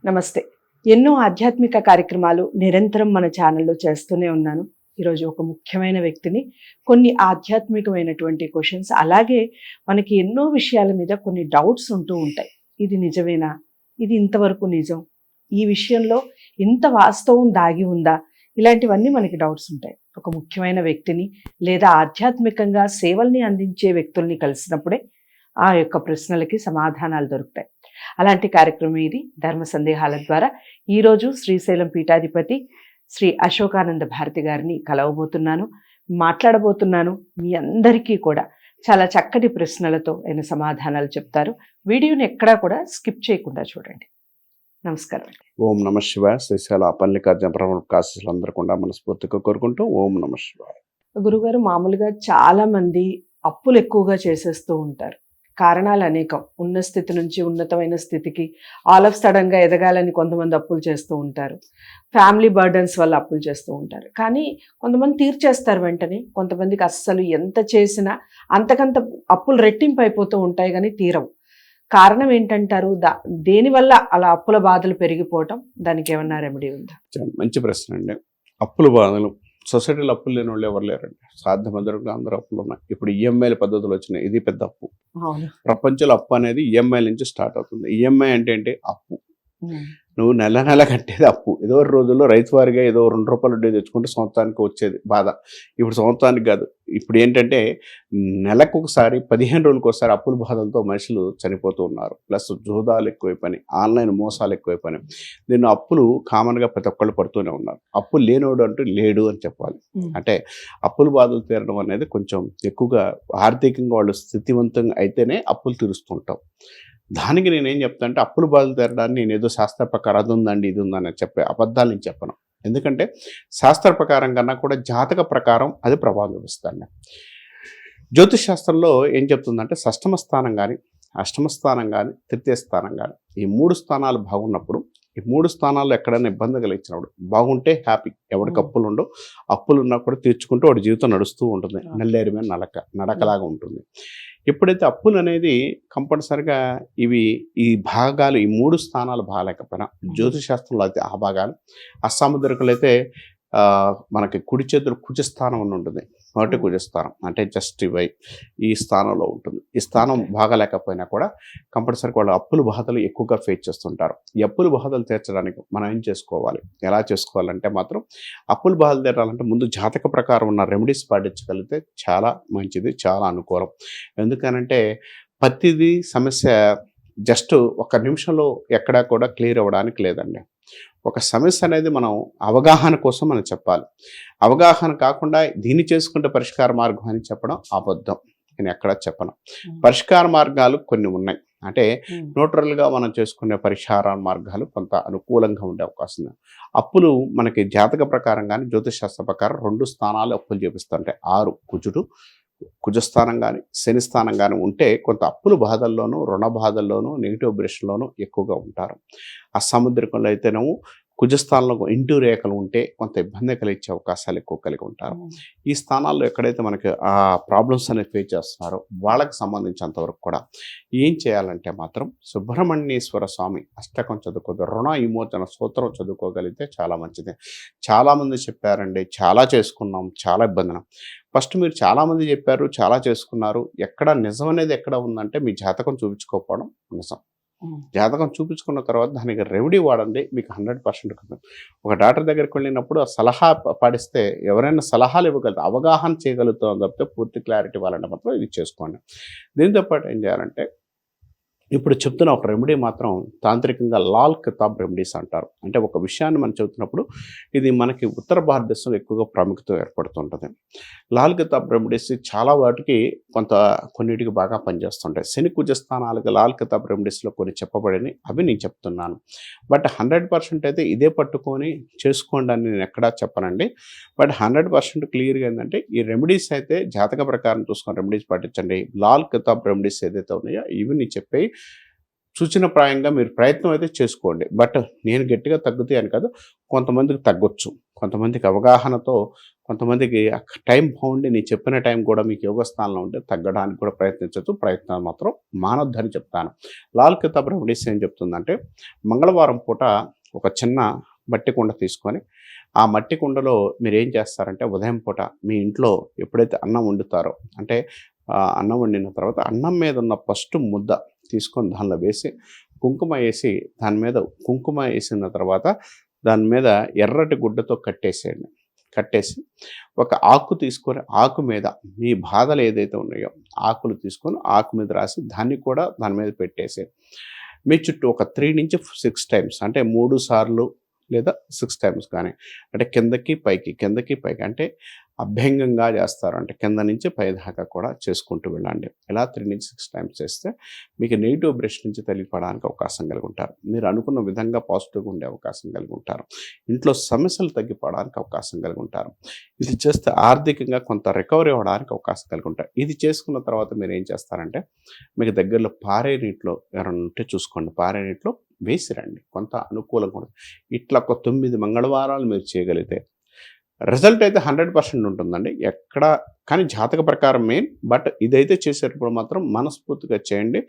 నమస్తే. ఎన్నో ఆధ్యాత్మిక కార్యక్రమాలు నిరంతరం మన ఛానల్లో చేస్తూనే ఉన్నాను. ఈరోజు ఒక ముఖ్యమైన వ్యక్తిని కొన్ని ఆధ్యాత్మికమైనటువంటి క్వశ్చన్స్, అలాగే మనకి ఎన్నో విషయాల మీద కొన్ని డౌట్స్ ఉంటూ ఉంటాయి. ఇది నిజమేనా? ఇది ఇంతవరకు నిజం? ఈ విషయంలో ఇంత వాస్తవం దాగి ఉందా? ఇలాంటివన్నీ మనకి డౌట్స్ ఉంటాయి. ఒక ముఖ్యమైన వ్యక్తిని లేదా ఆధ్యాత్మికంగా సేవల్ని అందించే వ్యక్తుల్ని కలిసినప్పుడే ఆ యొక్క ప్రశ్నలకి సమాధానాలు దొరుకుతాయి. అలాంటి కార్యక్రమం ఇది ధర్మ సందేహాల ద్వారా. ఈరోజు శ్రీశైలం పీఠాధిపతి శ్రీ అశోకానంద భారతి గారిని కలవబోతున్నాను, మాట్లాడబోతున్నాను. మీ అందరికీ కూడా చాలా చక్కటి ప్రశ్నలతో ఆయన సమాధానాలు చెప్తారు. వీడియోని ఎక్కడా కూడా స్కిప్ చేయకుండా చూడండి. నమస్కారం. ఓం నమ శివాయ. శ్రీశైల మల్లికార్జున ప్రకాశీలు అందరూ మనస్ఫూర్తిగా కోరుకుంటూ ఓం నమ శివాయ. గురుగారు, మామూలుగా చాలా మంది అప్పులు ఎక్కువగా చేసేస్తూ ఉంటారు. కారణాలు అనేకం. ఉన్న స్థితి నుంచి ఉన్నతమైన స్థితికి ఆల్ ఆఫ్ సడన్గా ఎదగాలని కొంతమంది అప్పులు చేస్తూ ఉంటారు. ఫ్యామిలీ బర్డన్స్ వల్ల అప్పులు చేస్తూ ఉంటారు. కానీ కొంతమంది తీర్చేస్తారు వెంటనే. కొంతమందికి అస్సలు ఎంత చేసినా అంతకంత అప్పులు రెట్టింపు అయిపోతూ ఉంటాయి కానీ తీరవు. కారణం ఏంటంటారు? దేనివల్ల అలా అప్పుల బాధలు పెరిగిపోవటం? దానికి ఏమన్నా రెమెడీ ఉందా? మంచి ప్రశ్న అండి. అప్పుల బాధలు, సొసైటీలో అప్పులు లేని వాళ్ళు ఎవరు లేరండి. సాధ్యమందరూ అందరూ అప్పులు ఉన్నాయి. ఇప్పుడు ఈఎంఐల పద్ధతులు వచ్చినాయి. ఇది పెద్ద అప్పు. ప్రపంచంలో అప్పు అనేది ఈఎంఐ నుంచి స్టార్ట్ అవుతుంది. ఈఎంఐ అంటే ఏంటి? అప్పు. నువ్వు నెల నెల కట్టేది అప్పు. ఏదో రోజుల్లో రైతు వారిగా ఏదో ₹2 వడ్డీ తెచ్చుకుంటే సంవత్సరానికి వచ్చేది బాధ. ఇప్పుడు సంవత్సరానికి కాదు. ఇప్పుడు ఏంటంటే నెలకు ఒకసారి 15 రోజులకు ఒకసారి అప్పుల బాధలతో మనుషులు చనిపోతూ ఉన్నారు. ప్లస్ జూదాలు ఎక్కువైపోయినాయి, ఆన్లైన్ మోసాలు ఎక్కువైపోయినాయి. దీన్ని అప్పులు కామన్గా ప్రతి ఒక్కళ్ళు పడుతూనే ఉన్నారు. అప్పులు లేనోడు అంటూ లేడు అని చెప్పాలి. అంటే అప్పుల బాధలు తీరడం అనేది కొంచెం ఎక్కువగా ఆర్థికంగా వాళ్ళు స్థితివంతంగా అయితేనే అప్పులు తీరుస్తుంటాం. దానికి నేనేం చెప్తాను అంటే, అప్పుల బాధలు తీరడాన్ని నేను ఏదో శాస్త్ర ప్రకారం అది ఉందండి ఇది ఉందని చెప్పే అబద్ధాలు నేను చెప్పను. ఎందుకంటే శాస్త్ర ప్రకారం కన్నా కూడా జాతక ప్రకారం అది ప్రభావం చూపిస్తాను. జ్యోతిష్ శాస్త్రంలో ఏం చెప్తుందంటే, షష్టమ స్థానం కానీ, అష్టమ స్థానం కానీ, తృతీయ స్థానం కానీ, ఈ 3 స్థానాలు బాగున్నప్పుడు, ఈ 3 స్థానాల్లో ఎక్కడైనా ఇబ్బంది కలిగించినప్పుడు బాగుంటే హ్యాపీ. ఎవరికి అప్పులు ఉండవు, అప్పులు ఉన్నా కూడా తీర్చుకుంటూ వాడి జీవితం నడుస్తూ ఉంటుంది. నల్లేరు మీద నడకలాగా ఉంటుంది. ఎప్పుడైతే అప్పులు అనేది కంపల్సరిగా ఈ భాగాలు, ఈ 3 స్థానాలు బాగాలేకపోయినా, జ్యోతిషాస్త్రంలో అయితే ఆ భాగాలు, అసాముద్రికలు అయితే మనకి కుడి చేతులు కుజస్థానం అని ఉంటుంది. మొదటి కుజస్థానం అంటే జస్ట్ ఈ స్థానంలో ఉంటుంది. ఈ స్థానం బాగాలేకపోయినా కూడా కంపల్సరీగా వాళ్ళు అప్పుల బాధలు ఎక్కువగా ఫేస్ చేస్తుంటారు. ఈ అప్పుల బాధలు తీర్చడానికి మనం ఏం చేసుకోవాలి, ఎలా చేసుకోవాలంటే మాత్రం, అప్పుల బాధలు తీరాలంటే ముందు జాతక ప్రకారం ఉన్న రెమెడీస్ పాటించగలిగితే చాలా మంచిది, చాలా అనుకూలం. ఎందుకనంటే ప్రతిదీ సమస్య జస్ట్ ఒక నిమిషంలో ఎక్కడా కూడా క్లియర్ అవ్వడానికి లేదండి. ఒక సమస్య అనేది మనం అవగాహన కోసం మనం చెప్పాలి. అవగాహన కాకుండా దీన్ని చేసుకుంటే పరిష్కార మార్గం అని చెప్పడం అబద్ధం. నేను ఎక్కడా చెప్పను. పరిష్కార మార్గాలు కొన్ని ఉన్నాయి. అంటే న్యూట్రల్గా మనం చేసుకునే పరిష్కార మార్గాలు కొంత అనుకూలంగా ఉండే అవకాశం ఉంది. అప్పులు మనకి జాతక ప్రకారం కానీ, జ్యోతిష్ శాస్త్ర ప్రకారం 2 స్థానాలు అప్పులు చూపిస్తుంటే, 6 కుజుడు, కుజస్థానం కానీ, శని స్థానం కానీ ఉంటే కొంత అప్పుల బాధల్లోనూ, రుణ బాధల్లోనూ, నెగిటివ్ బ్రెషన్లోనూ ఎక్కువగా ఉంటారు. ఆ సముద్రికంలో అయితేనేమో కుజస్థానంలో ఇంటూ రేఖలు ఉంటే కొంత ఇబ్బంది కలిగించే అవకాశాలు ఎక్కువ కలిగి ఉంటారు. ఈ స్థానాల్లో ఎక్కడైతే మనకి ఆ ప్రాబ్లమ్స్ అనేది ఫేస్ చేస్తున్నారో వాళ్ళకి సంబంధించినంతవరకు కూడా ఏం చేయాలంటే మాత్రం, సుబ్రహ్మణ్యేశ్వర స్వామి అష్టకం చదువుకోదు, రుణ విమోచన సూత్రం చదువుకోగలిగితే చాలా మంచిది. చాలామంది చెప్పారండి, చాలా చేసుకున్నాం, చాలా ఇబ్బంది. ఫస్ట్ మీరు చాలామంది చెప్పారు, చాలా చేసుకున్నారు. ఎక్కడ నిజం అనేది ఎక్కడ ఉందంటే, మీ జాతకం చూపించుకోకపోవడం నిజం. జాతకం చూపించుకున్న తర్వాత దానికి రెమెడీ వాడండి, మీకు 100% ఒక డాక్టర్ దగ్గరికి వెళ్ళినప్పుడు ఆ సలహా పాటిస్తే ఎవరైనా సలహాలు ఇవ్వగలుగుతారు, అవగాహన చేయగలుగుతాం తప్పితే పూర్తి క్లారిటీ ఇవ్వాలంటే మాత్రం ఇది చేసుకోండి. దీంతో పాటు ఏం చేయాలంటే, ఇప్పుడు చెప్తున్న ఒక రెమెడీ మాత్రం తాంత్రికంగా లాల్ కితాబ్ రెమెడీస్ అంటారు. అంటే ఒక విషయాన్ని మనం చెబుతున్నప్పుడు ఇది మనకి ఉత్తర భారతదేశంలో ఎక్కువగా ప్రాముఖ్యత ఏర్పడుతుంటుంది. లాల్ కితాబ్ రెమెడీస్ చాలా వాటికి కొన్నిటికి బాగా పనిచేస్తుంటాయి. శని కుజ స్థానాలకు లాల్ కితాబ్ రెమెడీస్లో కొన్ని చెప్పబడినవి, అవి నేను చెప్తున్నాను. బట్ 100% అయితే ఇదే పట్టుకొని చేసుకోండి అని నేను ఎక్కడా చెప్పనండి. బట్ 100% క్లియర్గా ఏంటంటే, ఈ రెమెడీస్ అయితే జాతక ప్రకారం చూసుకొని రెమెడీస్ పాటించండి. లాల్ కితాబ్ రెమెడీస్ ఏదైతే ఉన్నాయో ఇవి నేను చెప్పి సూచనప్రాయంగా మీరు ప్రయత్నం అయితే చేసుకోండి. బట్ నేను గట్టిగా తగ్గుతాయి అని కాదు, కొంతమందికి తగ్గొచ్చు, కొంతమందికి అవగాహనతో కొంతమందికి టైం బాగుండి నేను చెప్పిన టైం కూడా మీకు యోగ స్థానంలో ఉంటే తగ్గడానికి కూడా ప్రయత్నించవచ్చు. ప్రయత్నాలు మాత్రం మానొద్దని చెప్తాను. లాల్ కితాబ్ రెమెడీస్ ఏం చెప్తుందంటే, మంగళవారం పూట ఒక చిన్న మట్టి కుండ తీసుకొని, ఆ మట్టి కుండలో మీరేం చేస్తారంటే ఉదయం పూట మీ ఇంట్లో ఎప్పుడైతే అన్నం వండుతారో, అంటే అన్నం వండిన తర్వాత అన్నం మీద ఉన్న ఫస్ట్ ముద్ద తీసుకొని దానిలో వేసి కుంకుమ వేసి, దాని మీద కుంకుమ వేసిన తర్వాత దాని మీద ఎర్రటి గుడ్డతో కట్టేసేయండి. కట్టేసి ఒక ఆకు తీసుకొని, ఆకు మీద మీ బాధలు ఏదైతే ఉన్నాయో ఆకులు తీసుకొని ఆకు మీద రాసి దాన్ని కూడా దాని మీద పెట్టేసి మీ చుట్టూ ఒక 3 నుంచి 6 టైమ్స్, అంటే 3 సార్లు లేదా 6 టైమ్స్ కానీ, అంటే కిందకి పైకి కిందకి పైకి, అంటే అభ్యంగంగా చేస్తారు. అంటే కింద నుంచి పై దాకా కూడా చేసుకుంటూ వెళ్ళండి. ఇలా 3 నుంచి 6 టైమ్స్ చేస్తే మీకు నెగిటివ్ బ్రష్ నుంచి తొలగిపోవడానికి అవకాశం కలిగి ఉంటారు. మీరు అనుకున్న విధంగా పాజిటివ్గా ఉండే అవకాశం కలిగి ఉంటారు. ఇంట్లో సమస్యలు తగ్గిపోవడానికి అవకాశం కలిగి ఉంటారు. ఇది చేస్తే ఆర్థికంగా కొంత రికవరీ అవ్వడానికి అవకాశం కలిగి ఉంటారు. ఇది చేసుకున్న తర్వాత మీరు ఏం చేస్తారంటే, మీకు దగ్గరలో పారే నీటిలో ఎవరైనా ఉంటే చూసుకోండి, పారే నీటిలో వేసిరండి. కొంత అనుకూలంగా ఉంటుంది. ఇట్లా ఒక 9 మంగళవారాలు మీరు చేయగలిగితే రిజల్ట్ అయితే 100% ఉంటుందండి. ఎక్కడ కానీ జాతక ప్రకారం మెయిన్, బట్ ఇదైతే చేసేటప్పుడు మాత్రం మనస్ఫూర్తిగా చేయండి.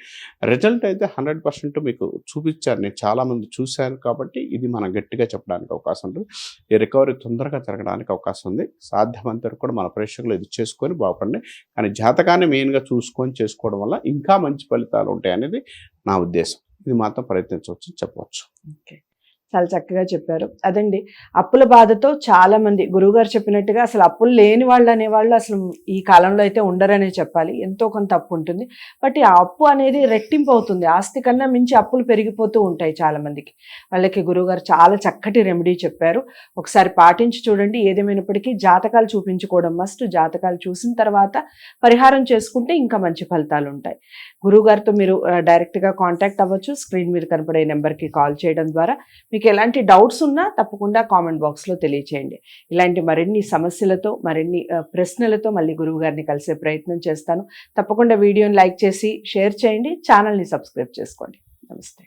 రిజల్ట్ అయితే 100% మీకు చూపించారు. నేను చాలామంది చూశాను కాబట్టి ఇది మనం గట్టిగా చెప్పడానికి అవకాశం ఉంటుంది. ఈ రికవరీ తొందరగా జరగడానికి అవకాశం ఉంది. సాధ్యమైనంత వరకు కూడా మన ప్రేక్షకులు ఇది చేసుకొని బాగుపడండి. కానీ జాతకాన్ని మెయిన్గా చూసుకొని చేసుకోవడం వల్ల ఇంకా మంచి ఫలితాలు ఉంటాయి అనేది నా ఉద్దేశం. ఇది మాత్రం ప్రయత్నించవచ్చు చెప్పవచ్చు. ఓకే, చాలా చక్కగా చెప్పారు. అదండి, అప్పుల బాధతో చాలా మంది గురువుగారు చెప్పినట్టుగా అసలు అప్పులు లేని వాళ్ళు అనేవాళ్ళు అసలు ఈ కాలంలో అయితే ఉండరనే చెప్పాలి. ఎంతో కొంత అప్పు ఉంటుంది, బట్ ఆ అప్పు అనేది రెట్టింపు అవుతుంది. ఆస్తి కన్నా మించి అప్పులు పెరిగిపోతూ ఉంటాయి చాలా మందికి. వాళ్ళకి గురువుగారు చాలా చక్కటి రెమెడీ చెప్పారు. ఒకసారి పాటించి చూడండి. ఏదేమైనప్పటికీ జాతకాలు చూపించుకోవడం మస్ట్. జాతకాలు చూసిన తర్వాత పరిహారం చేసుకుంటే ఇంకా మంచి ఫలితాలు ఉంటాయి. గురువుగారితో మీరు డైరెక్ట్గా కాంటాక్ట్ అవ్వచ్చు. స్క్రీన్ మీద కనపడే నెంబర్కి కాల్ చేయడం ద్వారా మీకు ఎలాంటి డౌట్స్ ఉన్నా తప్పకుండా కామెంట్ బాక్స్లో తెలియచేయండి. ఇలాంటి మరిన్ని సమస్యలతో, మరిన్ని ప్రశ్నలతో మళ్ళీ గురువు గారిని కలిసే ప్రయత్నం చేస్తాను. తప్పకుండా వీడియోని లైక్ చేసి షేర్ చేయండి. ఛానల్ని సబ్స్క్రైబ్ చేసుకోండి. నమస్తే.